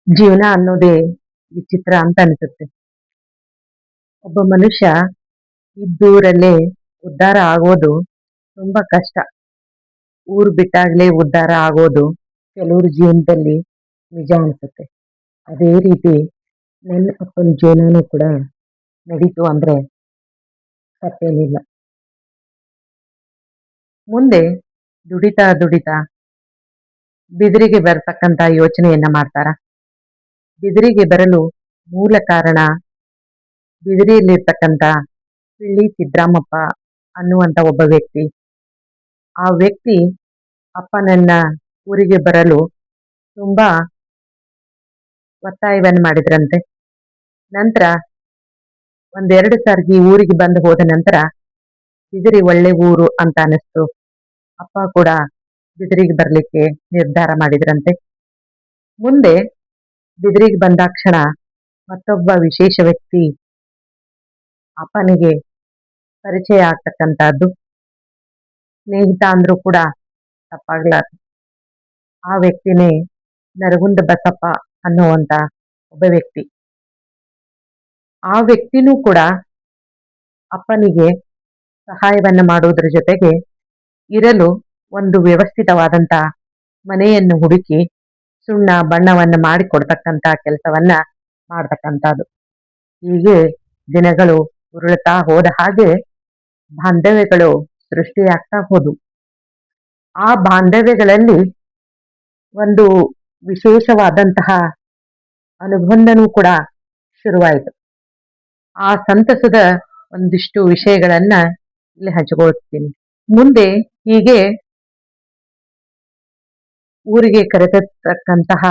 ಜೀವನ ಅನ್ನೋದೇ ವಿಚಿತ್ರ ಅಂತ ಅನಿಸುತ್ತೆ. ಒಬ್ಬ ಮನುಷ್ಯ ಇದ್ದೂರಲ್ಲೇ ಉದ್ಧಾರ ಆಗೋದು ತುಂಬಾ ಕಷ್ಟ. ಊರು ಬಿಟ್ಟಾಗ್ಲೇ ಉದ್ಧಾರ ಆಗೋದು ಕೆಲವ್ರ ಜೀವನದಲ್ಲಿ ನಿಜ ಅನ್ಸುತ್ತೆ. ಅದೇ ರೀತಿ ನನ್ನ ಅಪ್ಪನ ಜೀವನನೂ ಕೂಡ ನಡೀತು ಅಂದ್ರೆ ತಪ್ಪೇನಿಲ್ಲ. ಮುಂದೆ ದುಡಿತಾ ದುಡಿತಾ ಬಿದಿರಿಗೆ ಬರ್ತಕ್ಕಂತ ಯೋಚನೆಯನ್ನ ಮಾಡ್ತಾರ. ಬಿದಿರಿಗೆ ಬರಲು ಮೂಲ ಕಾರಣ ಬಿದಿರಿಯಲ್ಲಿರ್ತಕ್ಕಂತ ಪಿಳ್ಳಿ ಸಿದ್ದರಾಮಪ್ಪ ಅನ್ನುವಂತ ಒಬ್ಬ ವ್ಯಕ್ತಿ. ಆ ವ್ಯಕ್ತಿ ಅಪ್ಪನನ್ನ ಊರಿಗೆ ಬರಲು ತುಂಬಾ ಒತ್ತಾಯವನ್ನು ಮಾಡಿದ್ರಂತೆ. ನಂತರ ಒಂದೆರಡು ಸಾರಿ ಊರಿಗೆ ಬಂದು ಹೋದ ನಂತರ ಬಿದಿರಿ ಒಳ್ಳೆ ಊರು ಅಂತ ಅನಿಸ್ತು. ಅಪ್ಪ ಕೂಡ ಬಿದಿರಿಗೆ ಬರ್ಲಿಕ್ಕೆ ನಿರ್ಧಾರ ಮಾಡಿದ್ರಂತೆ. ಮುಂದೆ ಬಿದಿರಿಗೆ ಬಂದಾಕ್ಷಣ ಮತ್ತೊಬ್ಬ ವಿಶೇಷ ವ್ಯಕ್ತಿ ಅಪ್ಪನಿಗೆ ಪರಿಚಯ ಆಗ್ತಕ್ಕಂಥದ್ದು. ಸ್ನೇಹಿತ ಅಂದ್ರೂ ಕೂಡ ತಪ್ಪಾಗ್ಲಾರ್ದು. ಆ ವ್ಯಕ್ತಿನೇ ನರಗುಂದ ಬಸಪ್ಪ ಅನ್ನುವಂತ ಒಬ್ಬ ವ್ಯಕ್ತಿ. ಆ ವ್ಯಕ್ತಿನೂ ಕೂಡ ಅಪ್ಪನಿಗೆ ಸಹಾಯವನ್ನ ಮಾಡುವುದರ ಜೊತೆಗೆ ಇರಲು ಒಂದು ವ್ಯವಸ್ಥಿತವಾದಂತ ಮನೆಯನ್ನು ಹುಡುಕಿ ಸುಣ್ಣ ಬಣ್ಣವನ್ನು ಮಾಡಿಕೊಡ್ತಕ್ಕಂತ ಕೆಲಸವನ್ನ ಮಾಡ್ತಕ್ಕಂಥದ್ದು. ಹೀಗೆ ದಿನಗಳು ಉರುಳುತ್ತಾ ಹೋದ ಹಾಗೆ ಬಾಂಧವ್ಯಗಳು ಸೃಷ್ಟಿಯಾಗ್ತಾ ಹೋದವು. ಆ ಬಾಂಧವ್ಯಗಳಲ್ಲಿ ಒಂದು ವಿಶೇಷವಾದಂತಹ ಅನುಬಂಧನೂ ಕೂಡ ಶುರುವಾಯಿತು. ಆ ಸಂತಸದ ಒಂದಿಷ್ಟು ವಿಷಯಗಳನ್ನ ಇಲ್ಲಿ ಹಂಚಿಕೊಳ್ತೀನಿ. ಮುಂದೆ ಹೀಗೆ ಊರಿಗೆ ಕರೆತಕ್ಕಂತಹ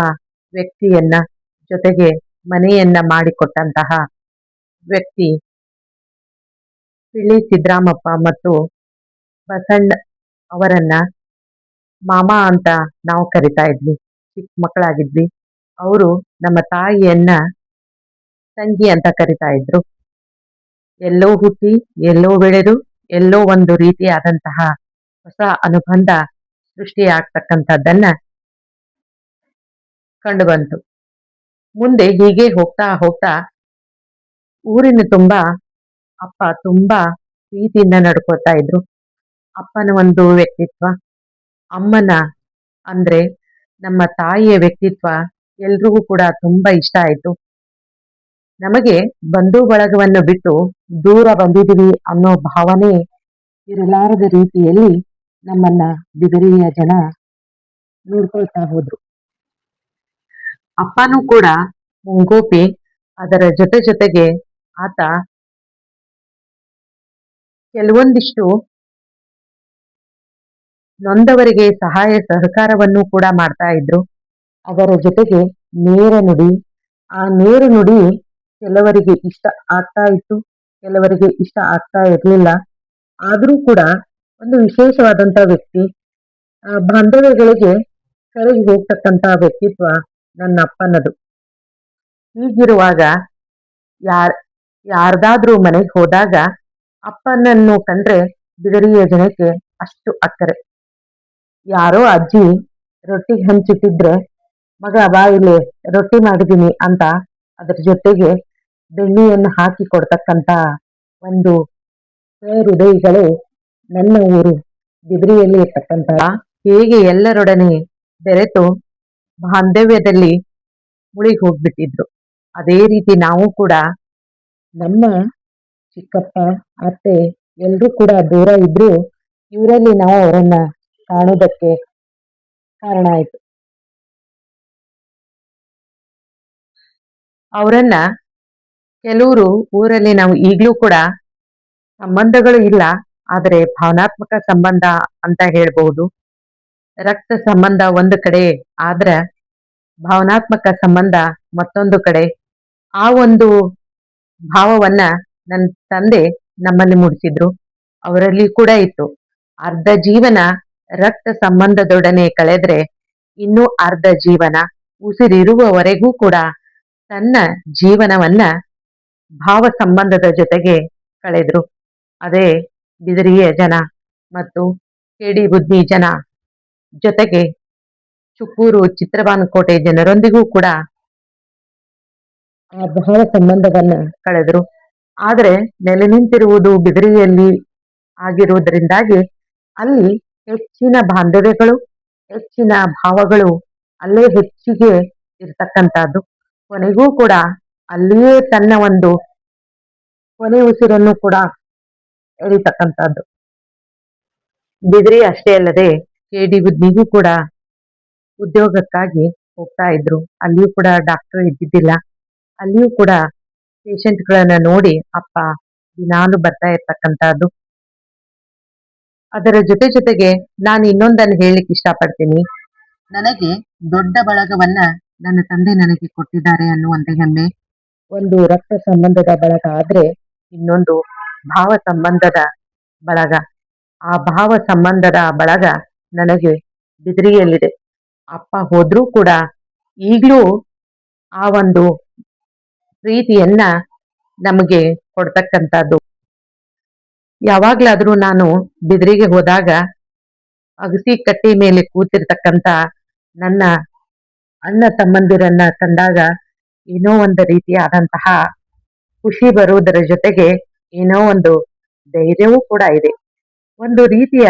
ವ್ಯಕ್ತಿಯನ್ನ ಜೊತೆಗೆ ಮನೆಯನ್ನ ಮಾಡಿಕೊಟ್ಟಂತಹ ವ್ಯಕ್ತಿ ಪಿಳ್ಳಿ ಸಿದ್ದರಾಮಪ್ಪ ಮತ್ತು ಬಸಣ್ಣ ಅವರನ್ನ ಮಾಮ ಅಂತ ನಾವು ಕರಿತಾ ಇದ್ವಿ. ಚಿಕ್ಕ ಮಕ್ಕಳಾಗಿದ್ವಿ. ಅವರು ನಮ್ಮ ತಾಯಿಯನ್ನ ತಂಗಿ ಅಂತ ಕರಿತಾ ಇದ್ರು. ಎಲ್ಲೋ ಹುಟ್ಟಿ ಎಲ್ಲೋ ಬೆಳೆದು ಎಲ್ಲೋ ಒಂದು ರೀತಿಯಾದಂತಹ ಹೊಸ ಅನುಬಂಧ ಸೃಷ್ಟಿಯಾಗ್ತಕ್ಕಂಥದ್ದನ್ನ ಕಂಡು ಬಂತು. ಮುಂದೆ ಹೀಗೆ ಹೋಗ್ತಾ ಹೋಗ್ತಾ ಊರಿನ ತುಂಬಾ ಅಪ್ಪ ತುಂಬಾ ಪ್ರೀತಿಯಿಂದ ನಡ್ಕೊತಾ ಇದ್ರು. ಅಪ್ಪನ ಒಂದು ವ್ಯಕ್ತಿತ್ವ, ಅಮ್ಮನ ಅಂದ್ರೆ ನಮ್ಮ ತಾಯಿಯ ವ್ಯಕ್ತಿತ್ವ ಎಲ್ರಿಗೂ ಕೂಡ ತುಂಬಾ ಇಷ್ಟ ಆಯ್ತು. ನಮಗೆ ಬಂಧು ಬಳಗವನ್ನು ಬಿಟ್ಟು ದೂರ ಬಂದಿದ್ದೀವಿ ಅನ್ನೋ ಭಾವನೆ ಇರಲಾರದ ರೀತಿಯಲ್ಲಿ ನಮ್ಮನ್ನ ಬಿದಿರಿಯ ಜನ ನೋಡ್ಕೊಳ್ತಾ ಹೋದ್ರು. ಅಪ್ಪನೂ ಕೂಡ ಮುಂಗೋಪಿ. ಅದರ ಜೊತೆಗೆ ಆತ ಕೆಲವೊಂದಿಷ್ಟು ನೊಂದವರಿಗೆ ಸಹಾಯ ಸಹಕಾರವನ್ನು ಕೂಡ ಮಾಡ್ತಾ ಇದ್ರು. ಅದರ ಜೊತೆಗೆ ನೇರ ನುಡಿ. ಆ ನೇರ ನುಡಿ ಕೆಲವರಿಗೆ ಇಷ್ಟ ಆಗ್ತಾ ಇತ್ತು, ಕೆಲವರಿಗೆ ಇಷ್ಟ ಆಗ್ತಾ ಇರ್ಲಿಲ್ಲ. ಆದ್ರೂ ಕೂಡ ಒಂದು ವಿಶೇಷವಾದಂತ ವ್ಯಕ್ತಿ. ಬಾಂಧವ್ಯಗಳಿಗೆ ಕರಗಿ ಹೋಗ್ತಕ್ಕಂತ ವ್ಯಕ್ತಿತ್ವ ನನ್ನ ಅಪ್ಪನದು. ಹೀಗಿರುವಾಗ ಯಾರ್ ಯಾರ್ದಾದ್ರೂ ಮನೆಗೆ ಹೋದಾಗ ಅಪ್ಪನನ್ನು ಕಂಡ್ರೆ ಬಿದರಿಯ ಜನಕ್ಕೆ ಅಷ್ಟು ಅಕ್ಕರೆ. ಯಾರೋ ಅಜ್ಜಿ ರೊಟ್ಟಿ ಹಂಚಿಟ್ಟಿದ್ರೆ ಮಗ ಬಾ ಇಲ್ಲಿ ರೊಟ್ಟಿ ಮಾಡಿದೀನಿ ಅಂತ ಅದ್ರ ಜೊತೆಗೆ ಬೆಣ್ಣೆಯನ್ನು ಹಾಕಿ ಕೊಡ್ತಕ್ಕಂತ ಒಂದು ಹೃದಯಗಳು ನನ್ನ ಊರು ಬಿದಿರಿಯಲ್ಲಿ ಇರ್ತಕ್ಕಂತ. ಹೇಗೆ ಎಲ್ಲರೊಡನೆ ಬೆರೆತು ಬಾಂಧವ್ಯದಲ್ಲಿ ಮುಳುಗಿ ಹೋಗ್ಬಿಟ್ಟಿದ್ರು, ಅದೇ ರೀತಿ ನಾವು ಕೂಡ ನಮ್ಮ ಚಿಕ್ಕಪ್ಪ ಅತ್ತೆ ಎಲ್ರೂ ಕೂಡ ದೂರ ಇದ್ರು. ಇವರಲ್ಲಿ ನಾವು ಅವರನ್ನ ಕಾಣೋದಕ್ಕೆ ಕಾರಣ ಆಯ್ತು. ಅವರನ್ನ ಕೆಲವರು ಊರಲ್ಲಿ ನಾವು ಈಗ್ಲೂ ಕೂಡ ಸಂಬಂಧಗಳು ಇಲ್ಲ, ಆದರೆ ಭಾವನಾತ್ಮಕ ಸಂಬಂಧ ಅಂತ ಹೇಳ್ಬಹುದು. ರಕ್ತ ಸಂಬಂಧ ಒಂದು ಕಡೆ ಆದ್ರ ಭಾವನಾತ್ಮಕ ಸಂಬಂಧ ಮತ್ತೊಂದು ಕಡೆ. ಆ ಒಂದು ಭಾವವನ್ನ ನನ್ನ ತಂದೆ ನಮ್ಮಲ್ಲಿ ಮೂಡಿಸಿದ್ರು. ಅವರಲ್ಲಿ ಕೂಡ ಇತ್ತು. ಅರ್ಧ ಜೀವನ ರಕ್ತ ಸಂಬಂಧದೊಡನೆ ಕಳೆದ್ರೆ ಇನ್ನೂ ಅರ್ಧ ಜೀವನ ಉಸಿರಿರುವವರೆಗೂ ಕೂಡ ತನ್ನ ಜೀವನವನ್ನ ಭಾವ ಸಂಬಂಧದ ಜೊತೆಗೆ ಕಳೆದ್ರು. ಅದೇ ಬಿದಿರಿಯ ಜನ ಮತ್ತು ಕೇಡಿ ಬುದ್ಧಿ ಜನ, ಜೊತೆಗೆ ಚುಕ್ಕೂರು ಚಿತ್ರಬಾನುಕೋಟೆ ಜನರೊಂದಿಗೂ ಕೂಡ ಆ ಭಾವ ಸಂಬಂಧವನ್ನ ಕಳೆದ್ರು. ಆದರೆ ನೆಲೆ ನಿಂತಿರುವುದು ಬಿದಿರಿಯಲ್ಲಿ ಆಗಿರುವುದರಿಂದಾಗಿ ಅಲ್ಲಿ ಹೆಚ್ಚಿನ ಬಾಂಧವ್ಯಗಳು, ಹೆಚ್ಚಿನ ಭಾವಗಳು ಅಲ್ಲೇ ಹೆಚ್ಚಿಗೆ ಇರ್ತಕ್ಕಂಥದ್ದು. ಕೊನೆಗೂ ಕೂಡ ಅಲ್ಲಿಯೇ ತನ್ನ ಒಂದು ಕೊನೆ ಉಸಿರನ್ನು ಕೂಡ ಎಳಿತಕ್ಕಂಥದ್ದು. ಬಿದಿರಿ ಅಷ್ಟೇ ಅಲ್ಲದೆ KD ಕೂಡ ಉದ್ಯೋಗಕ್ಕಾಗಿ ಹೋಗ್ತಾ ಇದ್ರು. ಅಲ್ಲಿಯೂ ಕೂಡ ಡಾಕ್ಟರ್ ಇದ್ದಿದ್ದಿಲ್ಲ. ಅಲ್ಲಿಯೂ ಕೂಡ ಪೇಷಂಟ್ಗಳನ್ನ ನೋಡಿ ಅಪ್ಪ ದಿನಾಲು ಬರ್ತಾ ಇರ್ತಕ್ಕಂಥದ್ದು. ಅದರ ಜೊತೆಗೆ ನಾನು ಇನ್ನೊಂದನ್ನು ಹೇಳಲಿಕ್ಕೆ ಇಷ್ಟಪಡ್ತೀನಿ. ನನಗೆ ದೊಡ್ಡ ಬಳಗವನ್ನ ನನ್ನ ತಂದೆ ನನಗೆ ಕೊಟ್ಟಿದ್ದಾರೆ ಅನ್ನುವಂತ ಹೆಮ್ಮೆ. ಒಂದು ರಕ್ತ ಸಂಬಂಧದ ಬಳಗ ಆದ್ರೆ ಇನ್ನೊಂದು ಭಾವ ಸಂಬಂಧದ ಬಳಗ. ಆ ಭಾವ ಸಂಬಂಧದ ಬಳಗ ನನಗೆ ಬಿದಿರಿಯಲ್ಲಿದೆ. ಅಪ್ಪ ಹೋದ್ರೂ ಕೂಡ ಈಗ್ಲೂ ಆ ಒಂದು ಪ್ರೀತಿಯನ್ನ ನಮಗೆ ಕೊಡ್ತಕ್ಕಂಥದ್ದು. ಯಾವಾಗ್ಲಾದ್ರೂ ನಾನು ಬಿದಿರಿಗೆ ಹೋದಾಗ ಅಗಸಿ ಕಟ್ಟಿ ಮೇಲೆ ಕೂತಿರ್ತಕ್ಕಂಥ ನನ್ನ ಅಣ್ಣ ತಮ್ಮಂದಿರನ್ನ ಕಂಡಾಗ ಏನೋ ಒಂದು ರೀತಿಯಾದಂತಹ ಖುಷಿ ಬರುವುದರ ಜೊತೆಗೆ ಏನೋ ಒಂದು ಧೈರ್ಯವೂ ಕೂಡ ಇದೆ. ಒಂದು ರೀತಿಯ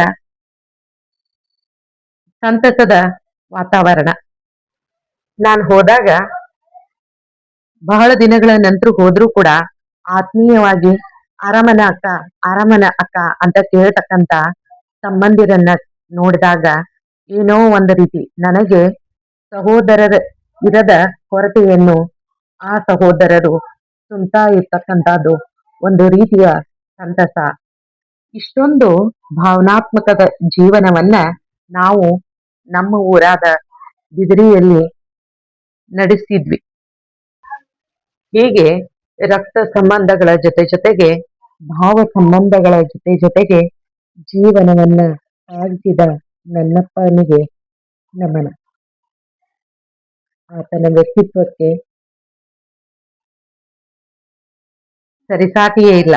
ಸಂತಸದ ವಾತಾವರಣ. ನಾನು ಹೋದಾಗ ಬಹಳ ದಿನಗಳ ನಂತರ ಹೋದ್ರೂ ಕೂಡ ಆತ್ಮೀಯವಾಗಿ ಆರಾಮನ ಅಕ್ಕ, ಆರಾಮನ ಅಕ್ಕ ಅಂತ ಕೇಳ್ತಕ್ಕಂತ ಸಂಬಂಧಿರನ್ನ ನೋಡಿದಾಗ ಏನೋ ಒಂದು ರೀತಿ ನನಗೆ ಸಹೋದರರ ಇರದ ಕೊರತೆಯನ್ನು ಆ ಸಹೋದರರು ತುಂಬ್ತಾ ಇರ್ತಕ್ಕಂಥದ್ದು ಒಂದು ರೀತಿಯ ಸಂತಸ. ಇಷ್ಟೊಂದು ಭಾವನಾತ್ಮಕದ ಜೀವನವನ್ನ ನಾವು ನಮ್ಮ ಊರಾದ ಬಿದಿರಿಯಲ್ಲಿ ನಡೆಸಿದ್ವಿ. ಹೀಗೆ ರಕ್ತ ಸಂಬಂಧಗಳ ಜೊತೆಗೆ ಭಾವ ಸಂಬಂಧಗಳ ಜೊತೆಗೆ ಜೀವನವನ್ನ ಸಾಗಿಸಿದ ನನ್ನಪ್ಪನಿಗೆ ನಮನ. ಆತನ ವ್ಯಕ್ತಿತ್ವಕ್ಕೆ ಸರಿಸಾಟಿಯೇ ಇಲ್ಲ.